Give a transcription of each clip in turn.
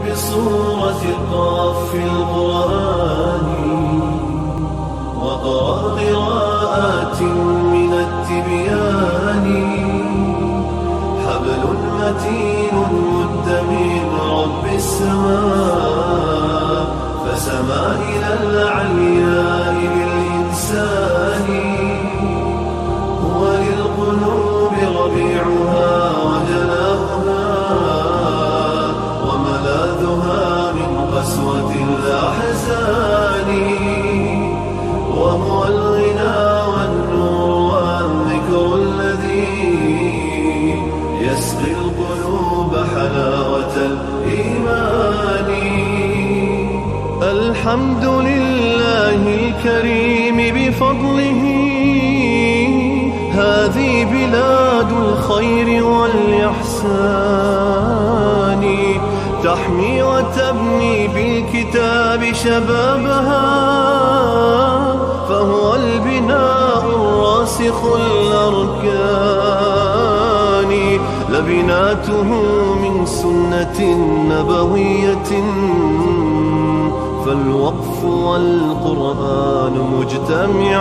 بصورة القاف في القرآن وقرأ قراءات من التبيان. حبل متين مد من رب السماء فسما إلى العلياء بالإنسان. هو للقلوب ربيعها وجلاؤها وملاذها من قسوة الأحزان. وهو الغنى والنور والذكر الذي يسقي القلوب حلاوة الإيمان. الحمد لله الكريم بفضله هذه بلاد الخير والإحسان. تحمي وتبني بالكتاب شبابها فهو البناء الراسخ الأركان. لبناته من سنة نبوية فالوقف والقرآن مجتمعان.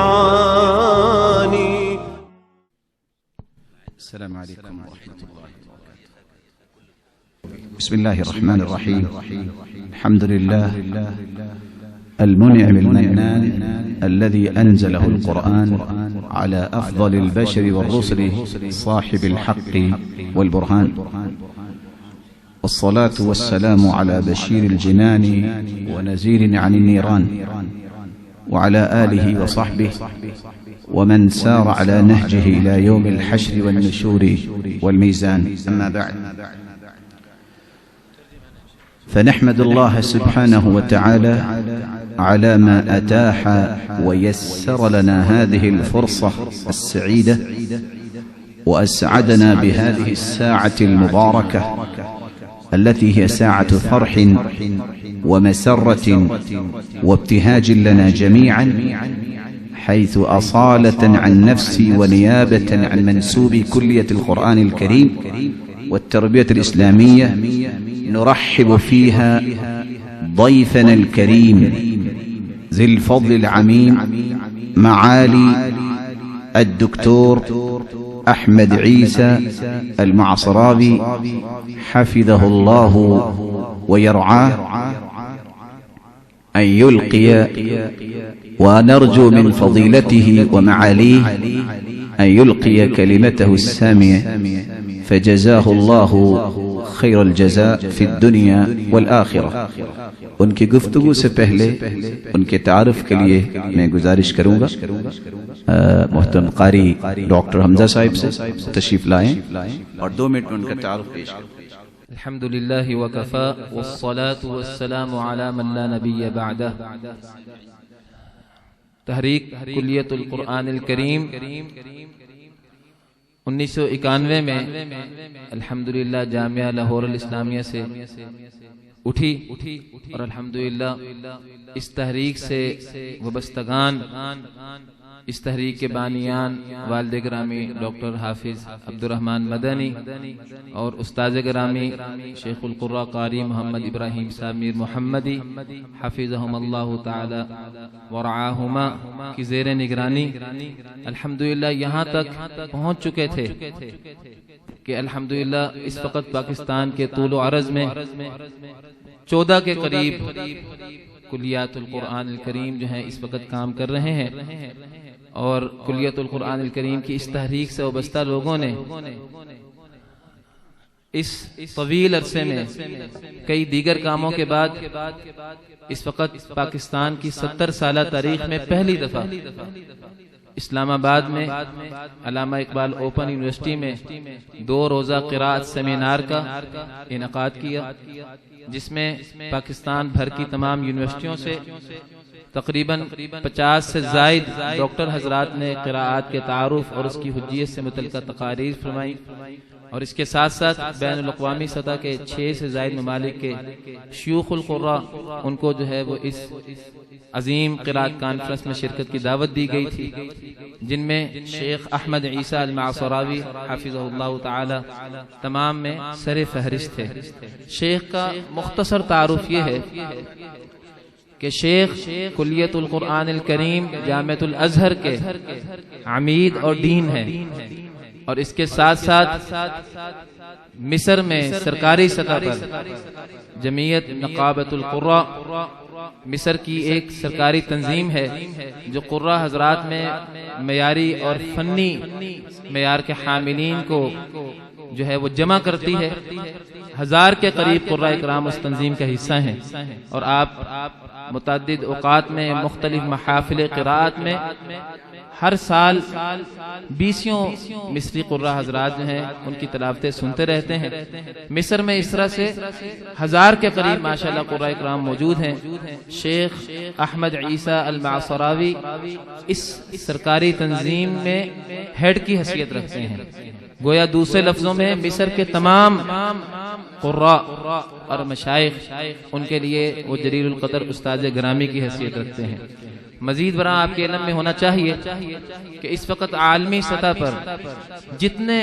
السلام عليكم ورحمة الله وبركاته. بسم الله الرحمن الرحيم. الحمد لله المنعم المنان الذي أنزله القرآن على أفضل البشر والرسل صاحب الحق والبرهان. والصلاة والسلام على بشير الجنان ونذير عن النيران وعلى آله وصحبه ومن سار على نهجه إلى يوم الحشر والنشور والميزان. أما بعد، فنحمد الله سبحانه وتعالى على ما أتاح ويسر لنا هذه الفرصة السعيدة وأسعدنا بهذه الساعة المباركة التي هي ساعة فرح ومسرة وابتهاج لنا جميعا، حيث أصالة عن نفسي ونيابة عن منسوب كلية القرآن الكريم والتربية الإسلامية نرحب فيها ضيفنا الكريم ذي الفضل العميم معالي الدكتور أحمد عيسى المعصراوي حفظه الله ويرعاه، أن يلقي، ونرجو من فضيلته ومعاليه أن يلقي كلمته السامية، فجزاه الله خير الجزاء في الدنيا والآخرة. उनकी गुफ्तगू से पहले उनके तारुफ के लिए मैं गुजारिश करूंगा मोहतरम कारी डॉक्टर हमजा साहिब से तशरीफ लाएं और 2 मिनट में उनका तारुफ पेश करें। अल्हम्दुलिल्लाहि व कफ़ा वस्सलातु वस्सलामु अला मन ला नबिय्य बअदह। तहरीक कुल्लियतुल कुरआनिल करीम 1991 में अल्हम्दुलिल्लाह जामिया लाहौर अल इस्लामिया से उठी और अल्हम्दुलिल्लाह इस तहरीक से वबस्तगान, इस तहरीक के बानियान वालिद गिरामी डॉक्टर हाफिज अब्दुर्रहमान मदनी और उस्ताद गिरामी शेखुल कुर्रा कारी मोहम्मद इब्राहिम साहब मीर मोहम्मदी हफिज़हुमुल्लाहु ताला वरआहुमा की ज़ेरे निगरानी अल्हम्दुलिल्लाह यहाँ तक पहुँच चुके थे कि अल्हम्दुलिल्लाह इस वक्त पाकिस्तान के तूल व अर्ज़ में 14 के करीब कुल्लियातुल कुरआनिल करीम जो है इस वक्त काम कर रहे हैं और कुल्लियतुल कुरआनिल करीम की इस तहरीक से वाबस्ता लोगों ने इस तवील अरसे में कई दीगर कामों के बाद इस वक्त पाकिस्तान की 70 साला तारीख में पहली दफा इस्लामाबाद में अल्लामा इकबाल ओपन यूनिवर्सिटी में 2 रोज़ा क़िराअत सेमिनार का इनेकाद किया, जिसमें पाकिस्तान भर की तमाम यूनिवर्सिटियों से तकरीबन 50 से ज़ायद डॉक्टर हजरात ने क़िराअत के तारुफ और उसकी हुज्जियत से मुतल्लिक़ तक़ारीर फरमाई اور اس کے ساتھ ساتھ بین الاقوامی سطح کے 6 سے زائد ممالک کے شیوخ القراء ان کو جو ہے وہ اس عظیم قراءت کانفرنس میں شرکت کی دعوت دی گئی تھی، جن میں شیخ احمد عیسیٰ المعصراوی حفظہ اللہ تعالی تمام میں سر فہرست تھے۔ شیخ کا مختصر تعارف یہ ہے کہ شیخ کلیت القرآن الکریم جامعۃ الازہر کے عمید اور ڈین ہیں، اور اس کے ساتھ ساتھ مصر میں سرکاری سطح پر جمعیت نقابۃ القراء مصر کی ایک سرکاری تنظیم ہے جو قراء حضرات میں معیاری اور فنی معیار کے حاملین کو جو ہے وہ جمع کرتی ہے۔ 1000 کے قریب قراء اکرام اس تنظیم کا حصہ ہیں، اور آپ متعدد اوقات میں مختلف محافل قراءت میں ہر سال 20 مصری قراء حضرات جو ہیں ان کی تلاوتیں سنتے رہتے ہیں۔ مصر میں اس طرح سے 1000 کے قریب ماشاءاللہ قراء اکرام موجود ہیں۔ شیخ احمد عیسیٰ المعصراوی اس سرکاری تنظیم میں ہیڈ کی حیثیت رکھتے ہیں، گویا دوسرے لفظوں میں مصر کے تمام قراء اور مشائخ ان کے لیے وہ جلیل القدر استاد گرامی کی حیثیت رکھتے ہیں۔ مزید برآں آپ کے علم میں ہونا چاہیے کہ اس وقت عالمی سطح پر جتنے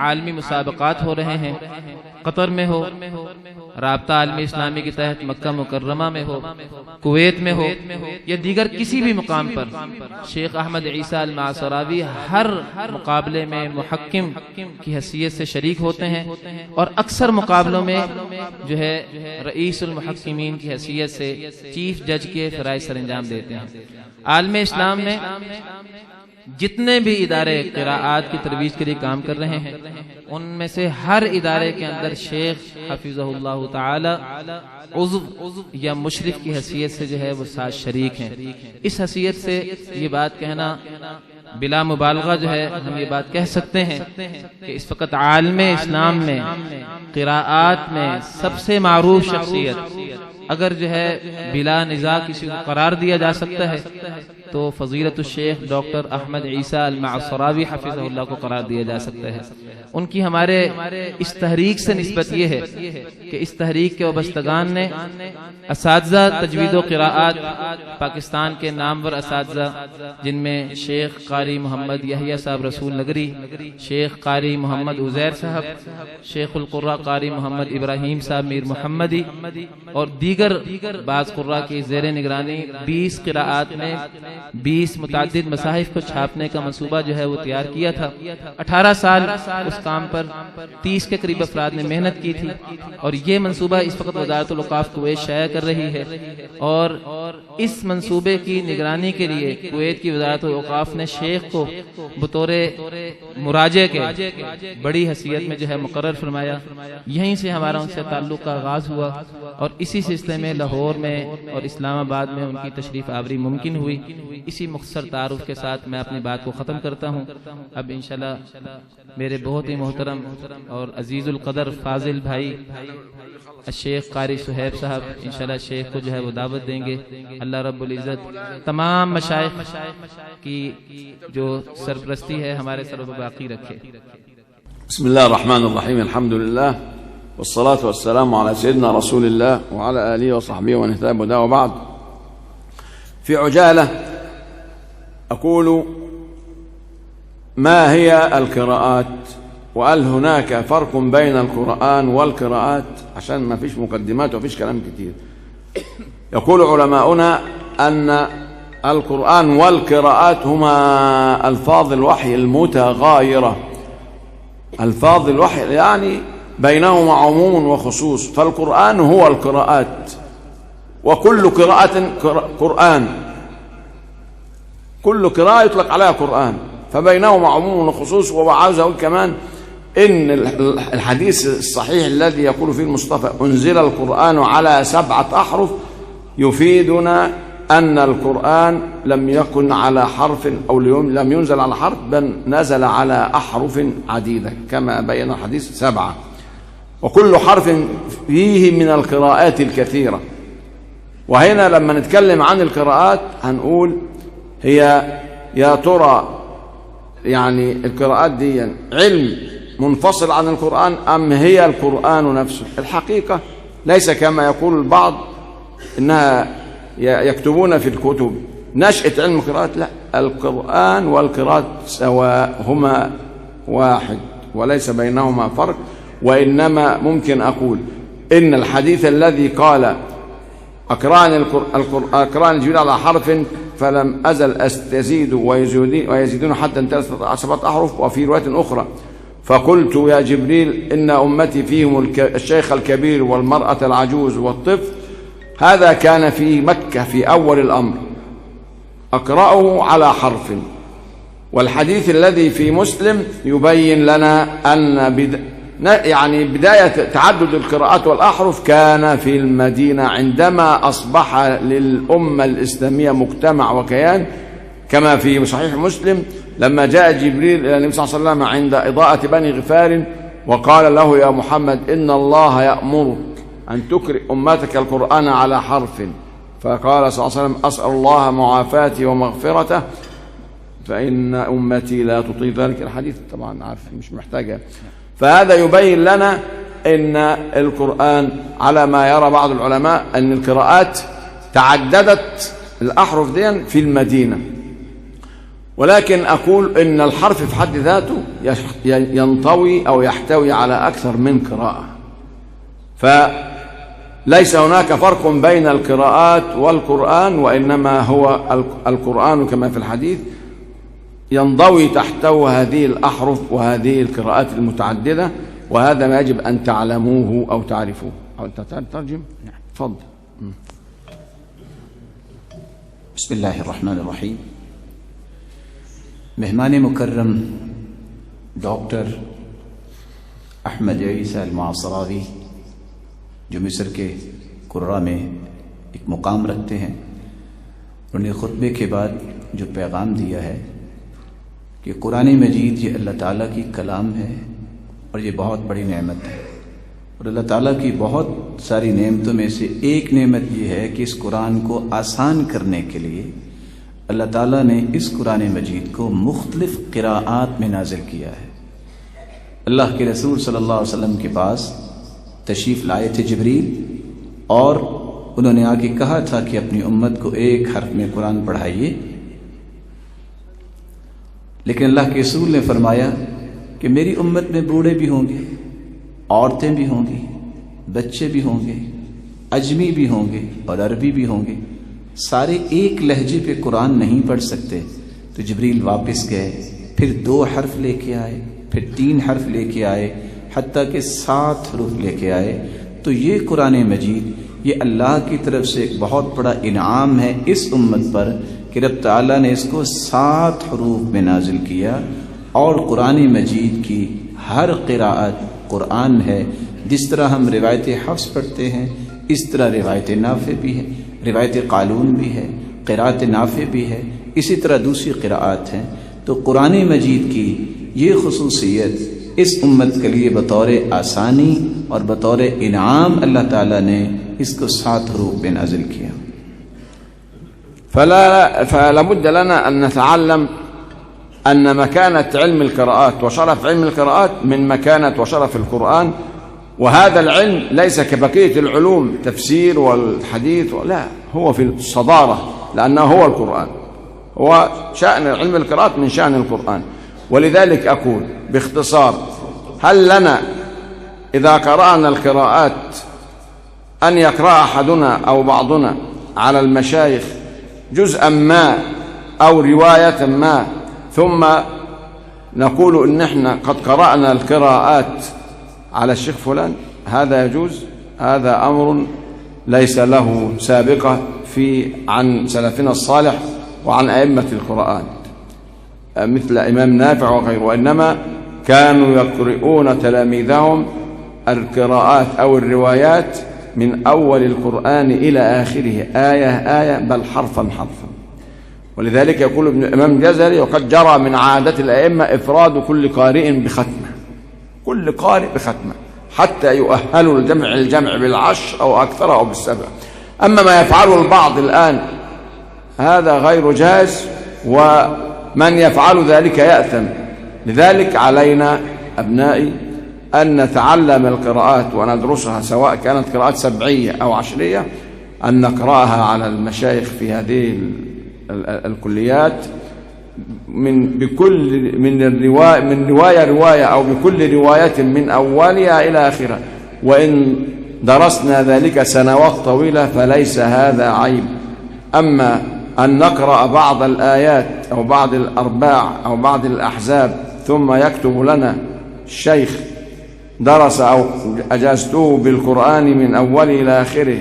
عالمی مسابقات ہو رہے ہیں، قطر میں ہو، رابطہ عالمی اسلامی کے تحت مکہ مکرمہ میں ہو، کویت میں ہو، یا دیگر کسی بھی مقام پر، شیخ احمد عیسیٰ المعصراوی ہر مقابلے میں محکم کی حیثیت سے شریک ہوتے ہیں، اور اکثر مقابلوں میں جو ہے رئیس المحکمین کی حیثیت سے چیف جج کے فرائض سر انجام دیتے ہیں۔ عالم اسلام میں جتنے بھی ادارے قراءات کی ترویج کے لیے کام کر رہے ہیں، ان میں سے ہر ادارے کے اندر شیخ حفظہ اللہ تعالی عضو یا مشرف کی حیثیت سے جو ہے وہ ساتھ شریک ہیں۔ اس حیثیت سے یہ بات کہنا بلا مبالغہ جو ہے ہم یہ بات کہہ سکتے ہیں کہ اس وقت عالم اسلام میں قراءات میں سب سے معروف شخصیت اگر جو ہے بلا نزاع کسی کو قرار دیا جا سکتا ہے تو فضیلت الشیخ ڈاکٹر احمد عیسیٰ المعصراوی حفظہ اللہ کو قرار دیا جا سکتا ہے۔ ان کی ہمارے اس تحریک سے نسبت یہ ہے کہ اس تحریک کے وابستگان نے اساتذہ تجوید و قراءات پاکستان کے نامور اساتذہ، جن میں شیخ قاری محمد یحییٰ صاحب رسول نگری، شیخ قاری محمد عزیر صاحب، شیخ القراء قاری محمد ابراہیم صاحب میر محمدی، اور دیگر بعض قراء کی زیر نگرانی 20 قراءات میں 20 متعدد مصاحف کو چھاپنے کا منصوبہ جو ہے وہ تیار کیا تھا۔ 18 سال اس کام پر 30 کے قریب افراد نے محنت کی تھی، اور یہ منصوبہ اس وقت وزارت الاوقاف کویت شائع کر رہی ہے، اور اس منصوبے کی نگرانی کے لیے کویت کی وزارت الاوقاف نے شیخ کو بطور مراجع کے بڑی حیثیت میں جو ہے مقرر فرمایا۔ یہیں سے ہمارا ان سے تعلق کا آغاز ہوا، اور اسی سلسلے میں لاہور میں اور اسلام آباد میں ان کی تشریف آوری ممکن ہوئی۔ اسی مختصر تعارف کے ساتھ میں اپنی بات کو ختم کرتا ہوں۔ اب انشاءاللہ میرے بہت ہی محترم اور عزیز القدر فاضل بھائی الشیخ قاری صہیب صاحب انشاءاللہ شیخ کو جو ہے وہ دعوت دیں گے۔ اللہ رب العزت تمام مشائخ کی جو سرپرستی ہے ہمارے سر پر باقی رکھے۔ بسم الله الرحمن الرحيم، الحمد لله والصلاة والسلام على سيدنا رسول الله وعلى آله وصحبه ومن اهتدى بهداه، وبعد. في عجالة أقول ما هي القراءات، وهل هناك فرق بين القرآن والقراءات، عشان ما فيش مقدمات وفيش كلام كتير. يقول علماؤنا أن القرآن والقراءات هما ألفاظ الوحي المتغايرة. ألفاظ الوحي يعني بينهما عموم وخصوص، فالقرآن هو القراءات، وكل قراءة قرآن، كل قراءة يطلق عليها قرآن، فبينهما عموم وخصوص. وعاوز أقول كمان إن الحديث الصحيح الذي يقول فيه المصطفى أنزل القرآن على 7 أحرف يفيدنا أن القرآن لم يكن على حرف أو لم ينزل على حرف، بل نزل على أحرف عديدة كما بين الحديث 7، وكل حرف فيه من القراءات الكثيرة. وهنا لما نتكلم عن القراءات هنقول هي يا ترى يعني القراءات دي علم منفصل عن القرآن أم هي القرآن نفسه؟ الحقيقة ليس كما يقول البعض إنها يكتبون في الكتب نشأة علم القراءات، لا، القرآن والقراءات سواء، هما واحد وليس بينهما فرق. وإنما ممكن أقول إن الحديث الذي قال أقرأني جبريل على حرف فلم أزل أستزيد ويزيدون حتى انتهت 7 أحرف، وفي رواية أخرى فقلت يا جبريل إن أمتي فيهم الشيخ الكبير والمرأة العجوز والطفل. هذا كان في مكة في أول الأمر، أقرأه على حرف. والحديث الذي في مسلم يبين لنا أن بداية تعدد القراءات والأحرف كان في المدينة عندما أصبح للأمة الإسلامية مجتمع وكيان، كما في صحيح مسلم لما جاء جبريل إلى النبي صلى الله عليه وسلم عند إضاءة بني غفار وقال له يا محمد إن الله يأمرك أن تقرئ أمتك القرآن على حرف، فقال صلى الله عليه وسلم أسأل الله معافاته ومغفرته فإن أمتي لا تطيق ذلك. الحديث طبعا عارف مش محتاجة. فهذا يبين لنا أن القرآن على ما يرى بعض العلماء أن القراءات تعددت الأحرف دي في المدينة، ولكن أقول إن الحرف في حد ذاته ينطوي أو يحتوي على أكثر من قراءة، فليس هناك فرق بين القراءات والقرآن، وإنما هو القرآن كما في الحديث ينضوي تحته هذه الأحرف وهذه القراءات المتعددة، وهذا ما يجب أن تعلموه أو تعرفوه. أو أنت تترجم؟ نعم تفضل. بسم الله الرحمن الرحیم. مہمان مکرم ڈاکٹر احمد عیسی المعصراوی جو مصر کے قرہ میں ایک مقام رکھتے ہیں، انہوں نے خطبے کے بعد جو پیغام دیا ہے کہ قرآن مجید یہ اللہ تعالیٰ کی کلام ہے اور یہ بہت بڑی نعمت ہے، اور اللہ تعالیٰ کی بہت ساری نعمتوں میں سے ایک نعمت یہ ہے کہ اس قرآن کو آسان کرنے کے لیے اللہ تعالیٰ نے اس قرآن مجید کو مختلف قراءات میں نازل کیا ہے۔ اللہ کے رسول صلی اللہ علیہ وسلم کے پاس تشریف لائے تھے جبریل، اور انہوں نے آ کے کہا تھا کہ اپنی امت کو ایک حرف میں قرآن پڑھائیے، لیکن اللہ کے رسول نے فرمایا کہ میری امت میں بوڑھے بھی ہوں گے، عورتیں بھی ہوں گی، بچے بھی ہوں گے، اجمی بھی ہوں گے اور عربی بھی ہوں گے، سارے ایک لہجے پہ قرآن نہیں پڑھ سکتے۔ تو جبریل واپس گئے، پھر 2 حرف لے کے آئے، پھر 3 حرف لے کے آئے، حتیٰ کہ 7 حروف لے کے آئے۔ تو یہ قرآن مجید یہ اللہ کی طرف سے ایک بہت بڑا انعام ہے اس امت پر کہ رب تعالیٰ نے اس کو 7 حروف میں نازل کیا، اور قرآن مجید کی ہر قراءت قرآن ہے۔ جس طرح ہم روایت حفص پڑھتے ہیں اس طرح روایت نافع بھی ہے، روایت قالون بھی ہے، قراءت نافع بھی ہے، اسی طرح دوسری قراءات ہیں۔ تو قرآن مجید کی یہ خصوصیت اس امت کے لیے بطور آسانی اور بطور انعام اللہ تعالیٰ نے اس کو 7 حروف میں نازل کیا۔ فلا بد لنا أن نتعلم أن مكانة علم القراءات وشرف علم القراءات من مكانة وشرف القرآن، وهذا العلم ليس كبقية العلوم تفسير والحديث، لا، هو في الصدارة لأنه هو القرآن، هو شأن علم القراءات من شأن القرآن. ولذلك أقول باختصار، هل لنا إذا قرأنا القراءات أن يقرأ أحدنا أو بعضنا على المشايخ جزءا ما أو رواية ما ثم نقول إن احنا قد قرأنا القراءات على الشيخ فلان؟ هذا يجوز؟ هذا أمر ليس له سابقة عن سلفنا الصالح وعن أئمة القرآن مثل إمام نافع وغيره، وإنما كانوا يقرؤون تلاميذهم القراءات أو الروايات من أول القرآن إلى آخره آية آية، بل حرفا حرفا. ولذلك يقول ابن الإمام الجزري وقد جرى من عادة الأئمة إفراد كل قارئ بختمة، كل قارئ بختمة حتى يؤهلوا الجمع بالعشر أو أكثر أو بالسبع. أما ما يفعله البعض الآن هذا غير جاز، ومن يفعل ذلك يأثم. لذلك علينا أبنائي أن نتعلم القراءات وندرسها، سواء كانت قراءات سبعية أو عشرية، أن نقرأها على المشايخ في هذه الكليات من رواية أو بكل رواية من أولها إلى آخرها. وإن درسنا ذلك سنوات طويلة فليس هذا عيب. أما أن نقرأ بعض الآيات أو بعض الأرباع أو بعض الأحزاب ثم يكتب لنا الشيخ درس أو أجازته بالقرآن من أوله إلى آخره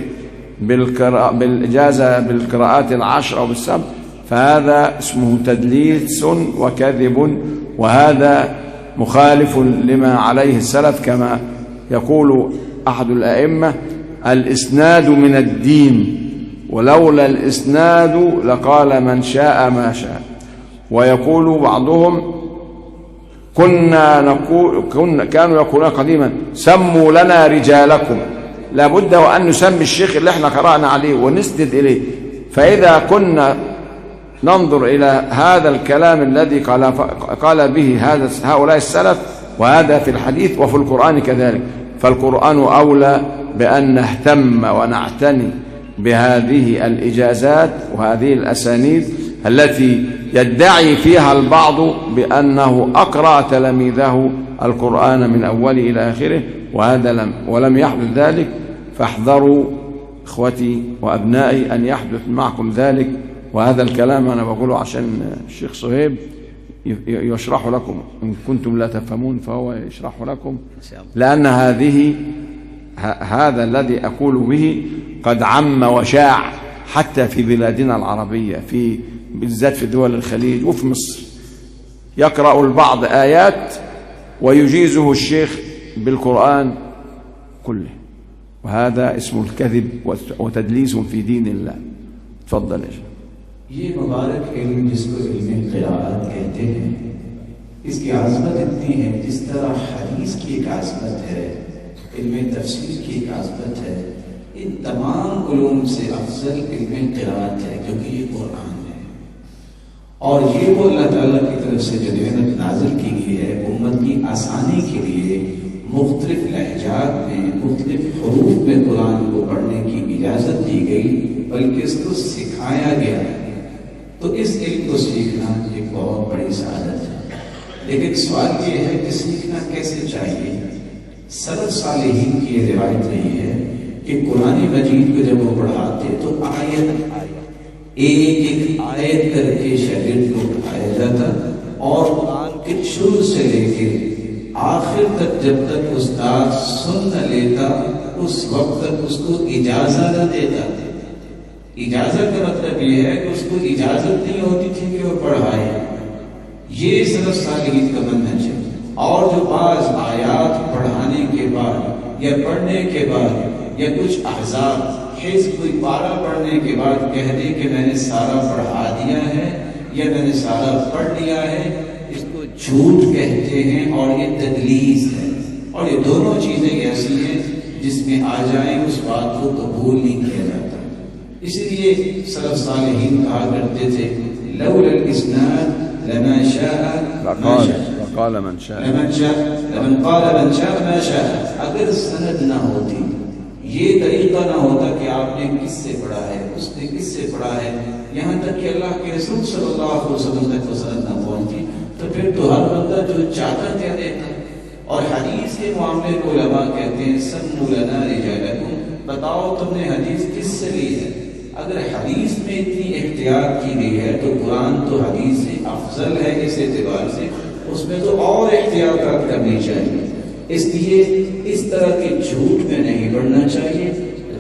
بالإجازة بالقراءات العشر أو بالسبع، فهذا اسمه تدليس وكذب، وهذا مخالف لما عليه السلف. كما يقول أحد الأئمة: الإسناد من الدين، ولولا الإسناد لقال من شاء ما شاء. ويقول بعضهم: كانوا يقولون قديما: سموا لنا رجالكم. لابد وأن نسمي الشيخ اللي احنا قرأنا عليه ونسند إليه. فإذا كنا ننظر إلى هذا الكلام الذي قال به هؤلاء السلف، وهذا في الحديث وفي القرآن كذلك، فالقرآن أولى بأن نهتم ونعتني بهذه الإجازات وهذه الأسانيد التي يدعي فيها البعض بأنه أقرأ تلاميذه القرآن من أوله إلى آخره، وهذا ولم يحدث ذلك. فاحذروا إخوتي وأبنائي أن يحدث معكم ذلك. وهذا الكلام أنا بقوله عشان الشيخ صهيب يشرح لكم، إن كنتم لا تفهمون فهو يشرح لكم، لأن هذا الذي أقول به قد عم وشاع حتى في بلادنا العربية، بالذات في دول الخليج وفي مصر. يقرأ البعض آيات ويجيزه الشيخ بالقرآن كله، وهذا اسمه الكذب وتدليس في دين الله. تفضل يا شيخ. ये मुबारक इल्म जिसको इल्म क़िराअत कहते हैं, इसकी आज़मत इतनी है जिस तरह हदीस की एक आज़मत है, इल्म तफसीर की एक आज़मत है, इन तमाम उलूम से अफजल इल्म क़िराअत है, क्योंकि ये कुरान है। और ये वो अल्लाह ताला की तरफ से जो नेमत नाज़िल की गई है उम्मत की आसानी के लिए, मुख्तलिफ लहजात में मुख्तलिफ हुरूफ में कुरान को पढ़ने की इजाज़त दी गई, बल्कि इसको सिखाया गया। तो इस इल्म को सीखना एक बहुत बड़ी सआदत है। लेकिन सवाल ये है कि सीखना कैसे चाहिए। सलफ सालिहीन की ये रिवायत रही है कि कुरान मजीद को जब वो पढ़ाते तो आयत एक आयत करके शागिर्द को पढ़ाया जाता, और कुरान के शुरू से लेके आखिर तक जब तक उस्ताद सुन न लेता उस वक्त तक उसको इजाजत न देता। इजाजत का मतलब यह है कि उसको इजाजत नहीं होती थी कि वो पढ़ाए। ये सलफ सालिहीन का मनहज है। और जो बाज आयात पढ़ाने के बाद या पढ़ने के बाद या कुछ अहज़ाब हिज़्ब कोई पारा पढ़ने के बाद कह दे कि मैंने सारा पढ़ा दिया है या मैंने सारा पढ़ लिया है, इसको झूठ कहते हैं और ये तदलीस है। और ये दोनों चीज़ें ऐसी हैं जिसमें आ जाए उस बात को कबूल नहीं किया जाता। इसलिए सलफ सालिहीन कहा करते थे लौला इस्नाद लमा शाअ वक़ाल मन शाअ मा शाअ। अगर सनद ना होती, ये तरीका ना होता कि आपने किससे पढ़ा है, उसने किससे पढ़ा है, यहाँ तक कि अल्लाह के रसूल सल्लल्लाहु अलैहि वसल्लम तक वो सनद ना पहुंची, तो फिर तो हर बंदा जो चाहता कह देता। और हदीस के मामले को उलमा कहते हैं सन्नु लना रिजालकुम, बताओ तुमने हदीस किससे ली है। अगर हदीस में इतनी एहतियात की गई है तो कुरान तो हदीस से अफजल है इस एतबार से, उसमें तो और एहतियात करनी चाहिए। इसलिए इस तरह के झूठ में नहीं बढ़ना चाहिए।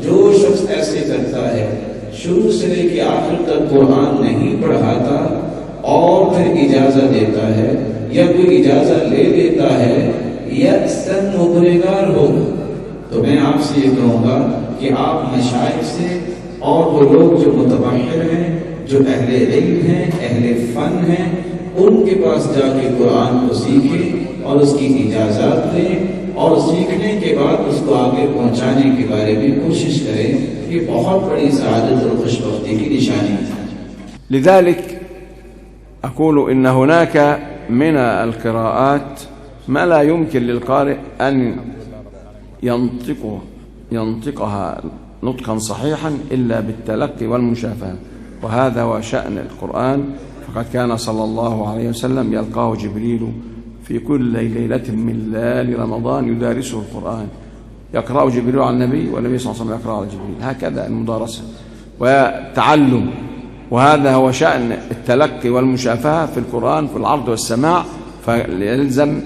जो शख्स ऐसे करता है, शुरू से लेकर आखिर तक कुरान नहीं पढ़ाता और फिर इजाजत देता है या कोई इजाजत ले लेता है या सन गुनहगार होगा। तो मैं आपसे ये कहूँगा कि आप मशाइख से और वो लोग जो मुतबहिर हैं, जो अहले इल्म हैं, अहले फन हैं, उनके पास जाके कुरान को सीखें और उसकी इजाज़त लें और सीखने के बाद उसको आगे पहुंचाने के बारे में कोशिश करें। ये बहुत बड़ी सआदत और खुशबख्ती की निशानी है। لذلك أقول إن هناك من القراءات ما لا يمكن للقارئ أن ينطقها نطقا صحيحا إلا بالتلقي والمشافهة، وهذا هو شأن القرآن. فقد كان صلى الله عليه وسلم يلقاه جبريل في كل ليلة من ليالي رمضان يدارسه القرآن، يقرأ جبريل على النبي والنبي صلى الله عليه وسلم يقرأ على جبريل، هكذا المدارسة والتعلم. وهذا هو شأن التلقي والمشافهة في القرآن في العرض والسماع. فيلزم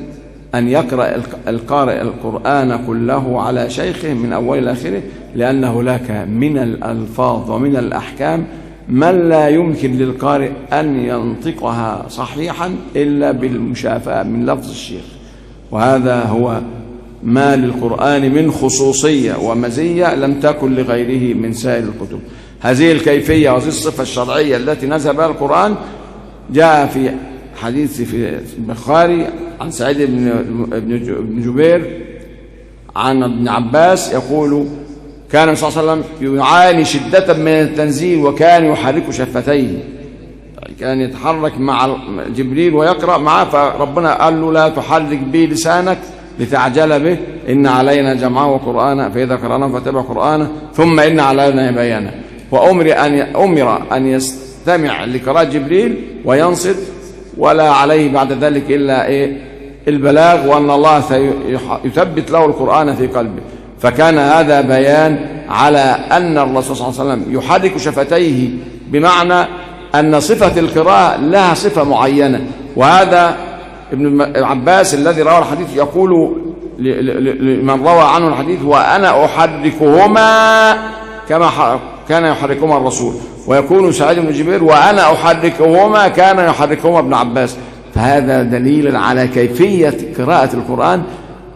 أن يقرأ القارئ القرآن كله على شيخه من أول إلى آخره، لأن هناك من الألفاظ ومن الأحكام من لا يمكن للقارئ أن ينطقها صحيحا إلا بالمشافهة من لفظ الشيخ. وهذا هو ما للقرآن من خصوصية ومزية لم تكن لغيره من سائر الكتب. هذه الكيفية وهذه الصفة الشرعية التي نزل بها القرآن جاء في حديث في البخاري عن سعيد بن جبير عن ابن عباس يقول: كان النبي صلى الله عليه وسلم يعاني شدة من التنزيل وكان يحرك شفتيه، كان يتحرك مع جبريل ويقرأ معه، فربنا قال له: لا تحرك به لسانك لتعجل به، إن علينا جمعه وقرآنه فإذا قرأناه فاتبع قرآنه ثم إن علينا بيانه. وأمر أن يستمع لقراءة جبريل وينصت، ولا عليه بعد ذلك إلا البلاغ، وأن الله يثبت له القرآن في قلبه. فكان هذا بيان على أن الرسول صلى الله عليه وسلم يحرك شفتيه، بمعنى أن صفة القراءة لها صفة معينة. وهذا ابن عباس الذي روى الحديث يقول لمن روى عنه الحديث: وأنا أحركهما كما كان يحركهما الرسول. ويكون سعيد بن جبير: وأنا أحركهما كان يحركهما ابن عباس. فهذا دليل على كيفية قراءة القرآن،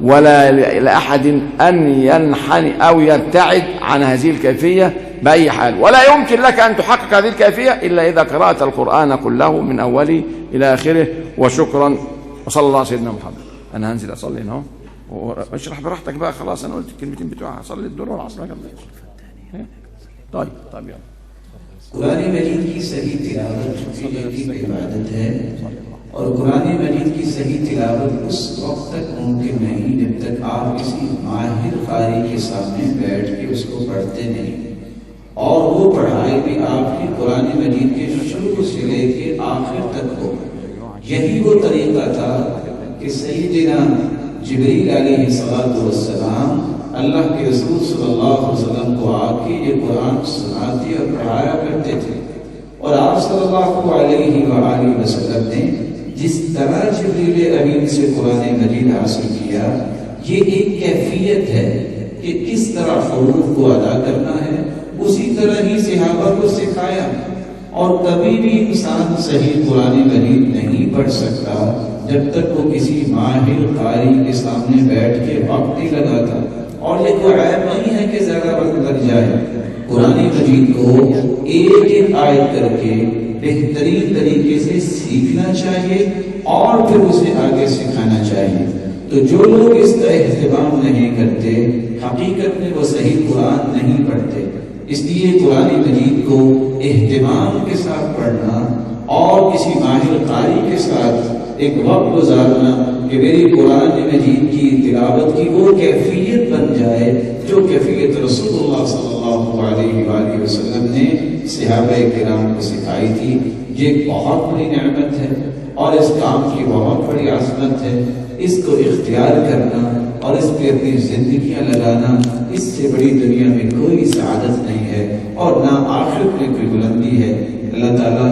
ولا لأحد أن ينحني أو يبتعد عن هذه الكيفية بأي حال، ولا يمكن لك أن تحقق هذه الكيفية إلا إذا قرأت القرآن كله من أوله إلى آخره. وشكرا، وصلى الله على سيدنا محمد. أنا هنزل أصلي هنا واشرح براحتك بقى، خلاص أنا قلت الكلمتين بتوعها، صلي الظهر والعصر. طيب يلا. कुरान मजीद की सही तिलावत की इबादत है, और कुरान मजीद की सही तिलावत उस वक्त तक मुमकिन नहीं जब तक आप किसी माहिर कारी के सामने बैठ के उसको पढ़ते नहीं, और वो पढ़ाई भी आपकी कुरान मजीद के शुरू से लेके आखिर तक हो। यही वो तरीका था कि सय्यदना जिब्रील अलैहिस्सलाम अल्लाह के रसूल सल्लल्लाहु अलैहि वसल्लम को आके ये कुरान सुनाते और पढ़ाया करते थे। और आप सल्लल्लाहु अलैहि वसल्लम ने जिस तरह जिब्रील अमीन से कुरान मजीद हासिल किया, ये एक कैफियत है कि किस तरह हुरूफ को अदा करना है, उसी तरह ही सहाबा को सिखाया। और कभी भी इंसान सही कुरान मजीद नहीं पढ़ सकता जब तक वो किसी माहिर कारी के सामने बैठ के वक्त नहीं लगाता। और ये कोई ऐब नहीं है कि ज़्यादा वक्त लग जाए। कुरान मजीद को एक एक आयत करके बेहतरीन तरीके से सीखना चाहिए और फिर उसे आगे सिखाना चाहिए। तो जो लोग इसका एहतमाम नहीं करते, हकीकत में वो सही कुरान नहीं पढ़ते। इसलिए कुरान मजीद को एहतमाम के साथ पढ़ना और किसी माहिर कारी के साथ एक वक्त गुजारना कि मेरी कुरान मजीद की तिलावत की वो कैफियत बन जाए जो कैफियत रसूलुल्लाह सल्लल्लाहु अलैहि वसल्लम ने सहाबाए किराम को सिखाई थी। ये बहुत बड़ी नेमत है और इस काम की बहुत बड़ी आज़मत है। इसको इख्तियार करना और इस पर अपनी जिंदगियां लगाना, इससे बड़ी दुनिया में कोई सआदत नहीं है और ना आखिरत में कोई बुलंदी है। अल्लाह ताला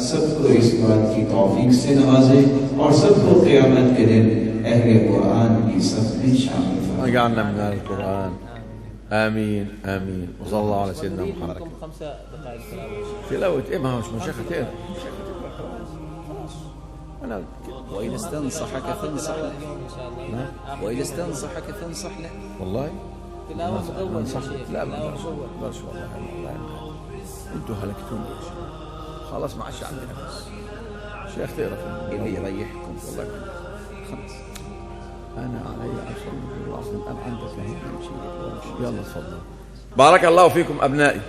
सबको इस बात की तौफीक से नवाजे और सबको क़यामत के दिन अहले कुरान की सफ में शामिल वजअलना मिनल कुरान। आमीन आमीन। वصلى الله على سيدنا محمد. تلاوة ما هوش مشيختين. أنا وإذا استنصحك فانصح له، وإذا استنصحك فانصح له. والله تلاوة مطول لا بس والله انتوا هلكتوني. خلاص ما عادش عندنا بس شيخ تعرف اللي يريحكم والله خلاص. أنا علي أصلي بالعصر الآن عندك هيك شيء. يلا تفضل. بارك الله فيكم أبنائي.